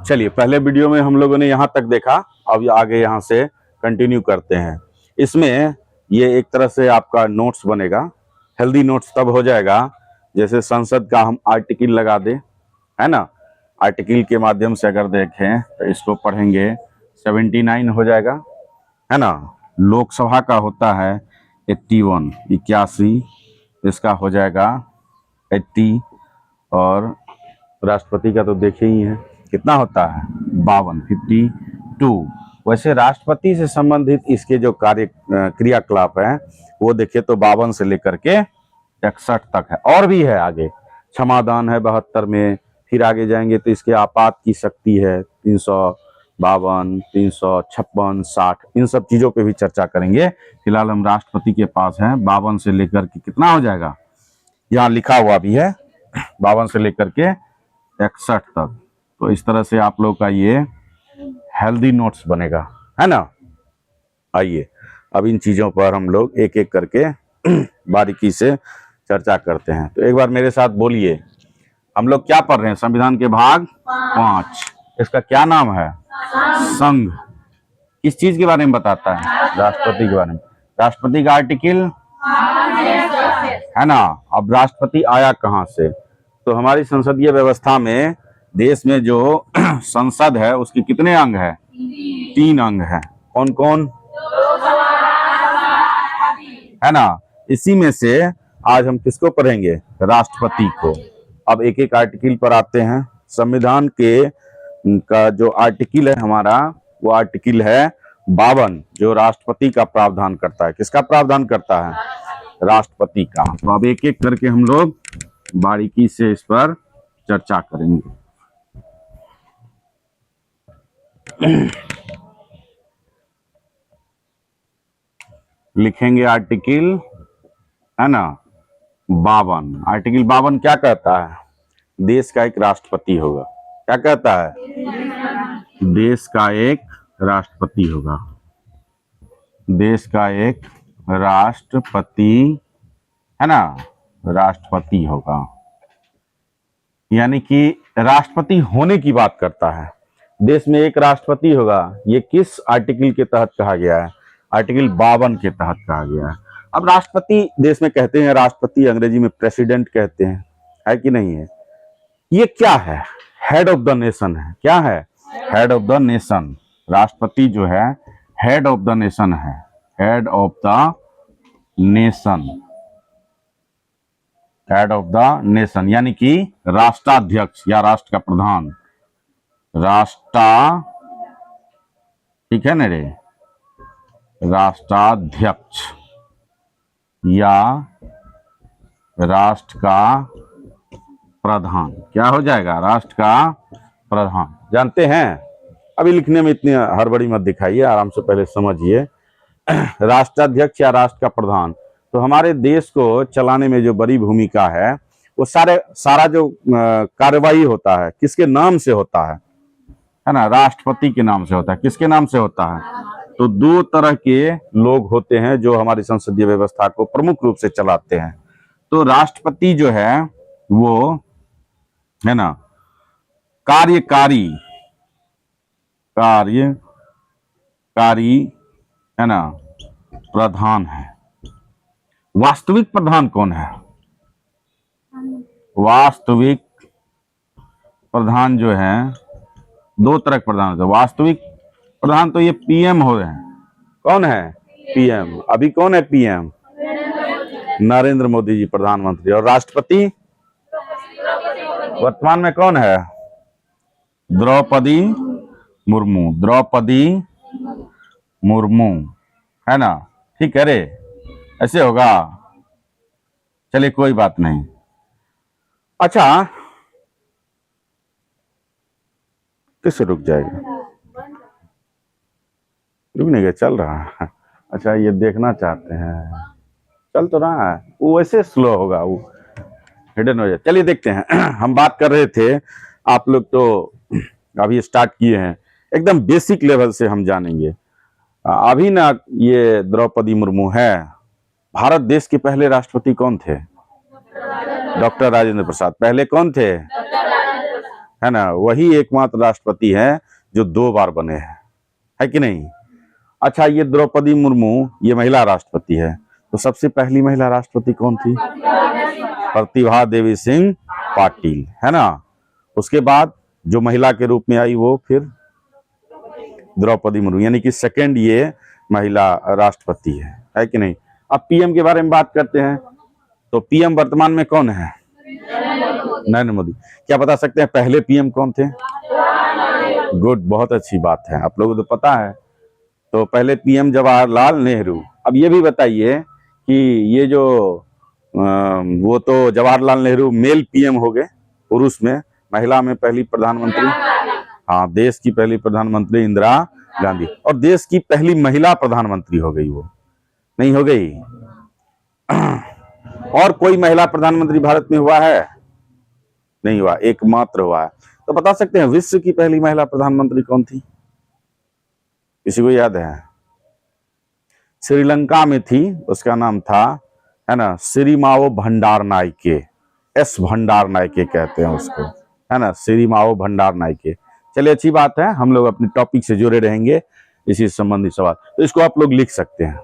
चलिए, पहले वीडियो में हम लोगों ने यहाँ तक देखा, अब आगे यहाँ से कंटिन्यू करते हैं। इसमें ये एक तरह से आपका नोट्स बनेगा। हेल्दी नोट्स तब हो जाएगा जैसे संसद का हम आर्टिकल लगा दें, है ना। आर्टिकल के माध्यम से अगर देखें तो इसको पढ़ेंगे 79 हो जाएगा, है ना। लोकसभा का होता है 81, 81, इसका हो जाएगा 80, और राष्ट्रपति का तो देखे ही है कितना होता है 52, 52। वैसे राष्ट्रपति से संबंधित इसके जो कार्य क्रियाकलाप है वो देखे तो 52 से लेकर के 61 तक है, और भी है आगे। क्षमादान है 72 में, फिर आगे जाएंगे तो इसके आपात की शक्ति है 352, 356, 60, इन सब चीजों पे भी चर्चा करेंगे। फिलहाल हम राष्ट्रपति के पास हैं 52 से लेकर के कितना हो जाएगा, यहाँ लिखा हुआ भी है 52 से लेकर के 61 तक। तो इस तरह से आप लोग का ये हेल्दी नोट्स बनेगा, है ना। आइए अब इन चीजों पर हम लोग एक एक करके बारीकी से चर्चा करते हैं। तो एक बार मेरे साथ बोलिए, हम लोग क्या पढ़ रहे हैं, संविधान के भाग 5, इसका क्या नाम है, संघ। किस चीज के बारे में बताता है, राष्ट्रपति के बारे में। राष्ट्रपति का आर्टिकल है ना। अब राष्ट्रपति आया कहां से, तो हमारी संसदीय व्यवस्था में देश में जो संसद है उसके कितने अंग है, 3 अंग है। कौन कौन, है ना। इसी में से आज हम किसको पढ़ेंगे, राष्ट्रपति को। अब एक एक आर्टिकल पर आते हैं। संविधान के का जो आर्टिकल है हमारा, वो आर्टिकल है 52, जो राष्ट्रपति का प्रावधान करता है। किसका प्रावधान करता है, राष्ट्रपति का। तो अब एक एक करके हम लोग बारीकी से इस पर चर्चा करेंगे। लिखेंगे आर्टिकल, है ना, 52। आर्टिकल 52 क्या कहता है, देश का एक राष्ट्रपति होगा। क्या कहता है, देश का एक राष्ट्रपति होगा। देश का एक राष्ट्रपति, है ना, राष्ट्रपति होगा। यानी कि राष्ट्रपति होने की बात करता है। देश में एक राष्ट्रपति होगा। ये किस आर्टिकल के तहत कहा गया है, आर्टिकल 52 के तहत कहा गया है। अब राष्ट्रपति देश में कहते हैं, राष्ट्रपति अंग्रेजी में प्रेसिडेंट कहते हैं, है कि नहीं है। ये क्या है, हेड ऑफ द नेशन है। क्या है, हेड ऑफ द नेशन। राष्ट्रपति जो है हेड ऑफ द नेशन है, head of the nation, head of the nation, यानी कि राष्ट्राध्यक्ष या राष्ट्र का प्रधान। ठीक है ना रे, राष्ट्राध्यक्ष या राष्ट्र का प्रधान क्या हो जाएगा, राष्ट्र का प्रधान। जानते हैं, अभी लिखने में इतनी हड़बड़ी मत दिखाइए, आराम से पहले समझिए। राष्ट्राध्यक्ष या राष्ट्र का प्रधान, तो हमारे देश को चलाने में जो बड़ी भूमिका है वो सारा जो कार्यवाही होता है किसके नाम से होता है ना, राष्ट्रपति के नाम से होता है। किसके नाम से होता है, तो 2 तरह के लोग होते हैं जो हमारी संसदीय व्यवस्था को प्रमुख रूप से चलाते हैं। तो राष्ट्रपति जो है वो, है ना, कार्यकारी, है ना, प्रधान है। वास्तविक प्रधान कौन है, वास्तविक प्रधान जो है 2 तरह के प्रधान होते हैं। वास्तविक प्रधान तो ये पीएम हो रहे हैं। कौन है, पीएम। अभी कौन है पीएम, नरेंद्र मोदी जी प्रधानमंत्री। और राष्ट्रपति वर्तमान में कौन है, द्रौपदी मुर्मू, द्रौपदी मुर्मू, है ना। ठीक है रे, ऐसे होगा। चलिए कोई बात नहीं। अच्छा, कैसे रुक जाएगा, रुकने के चल रहा है। अच्छा, ये देखना चाहते हैं, चल तो रहा है, वो वैसे स्लो होगा, वो हिडन हो जाए। चलिए देखते हैं। हम बात कर रहे थे, आप लोग तो अभी स्टार्ट किए हैं, एकदम बेसिक लेवल से हम जानेंगे। अभी ना ये द्रौपदी मुर्मू है। भारत देश के पहले राष्ट्रपति कौन थे, डॉक्टर राजेंद्र प्रसाद। पहले कौन थे, है ना, वही एकमात्र राष्ट्रपति है जो 2 बार बने हैं, है कि नहीं। अच्छा, ये द्रौपदी मुर्मू ये महिला राष्ट्रपति है, तो सबसे पहली महिला राष्ट्रपति कौन थी? प्रतिभा देवी सिंह पाटिल, है ना। उसके बाद जो महिला के रूप में आई वो फिर द्रौपदी मुर्मू, यानी कि सेकंड ये महिला राष्ट्रपति है कि नहीं। अब पीएम के बारे में बात करते हैं, तो पीएम वर्तमान में कौन है? नरेंद्र मोदी। क्या बता सकते हैं पहले पीएम कौन थे? गुड, बहुत अच्छी बात है, आप लोगों को तो पता है। तो पहले पीएम जवाहरलाल नेहरू। अब ये भी बताइए कि ये जो वो तो जवाहरलाल नेहरू मेल पीएम हो गए पुरुष में, महिला में पहली प्रधानमंत्री, हाँ, देश की पहली प्रधानमंत्री इंदिरा गांधी, और देश की पहली महिला प्रधानमंत्री हो गई, वो नहीं हो गई। और कोई महिला प्रधानमंत्री भारत में हुआ है? नहीं हुआ, एकमात्र हुआ है। तो बता सकते हैं विश्व की पहली महिला प्रधानमंत्री कौन थी? किसी को याद है? श्रीलंका में थी, उसका नाम था, है ना, सिरिमाओ भंडारनायके, एस भंडारनायके कहते हैं उसको, है ना, सिरिमाओ भंडारनायके। चलिए, अच्छी बात है, हम लोग अपने टॉपिक से जुड़े रहेंगे, इसी संबंधी सवाल, तो इसको आप लोग लिख सकते हैं।